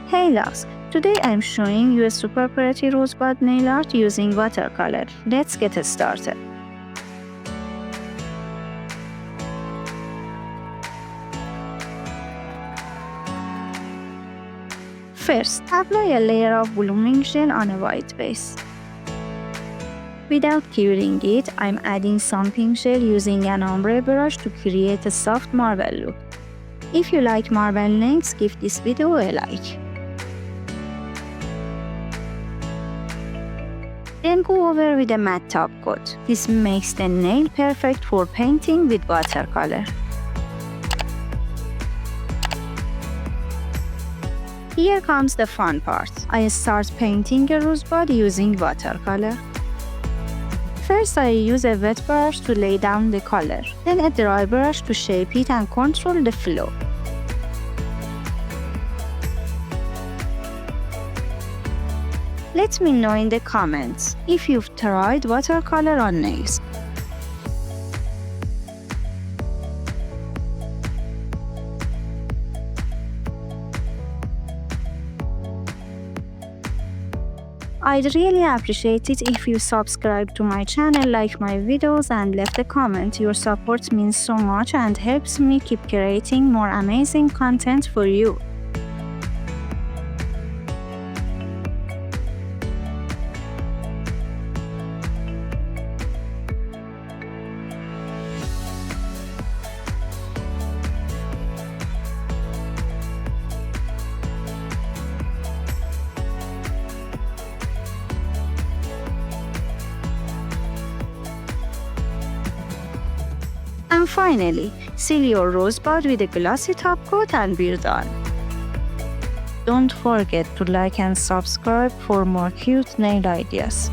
Hey loves, today I'm showing you a super pretty rosebud nail art using watercolor. Let's get started. First, apply a layer of blooming gel on a white base. Without curing it, I'm adding some pink gel using an ombre brush to create a soft marble look. If you like marble nails, give this video a like. Then go over with a matte top coat. This makes the nail perfect for painting with watercolor. Here comes the fun part. I start painting a rosebud using watercolor. First, I use a wet brush to lay down the color, then a dry brush to shape it and control the flow. Let me know in the comments if you've tried watercolor on nails. I'd really appreciate it if you subscribe to my channel, like my videos, and left a comment. Your support means so much and helps me keep creating more amazing content for you. And finally, seal your rosebud with a glossy top coat and we're done. Don't forget to like and subscribe for more cute nail ideas.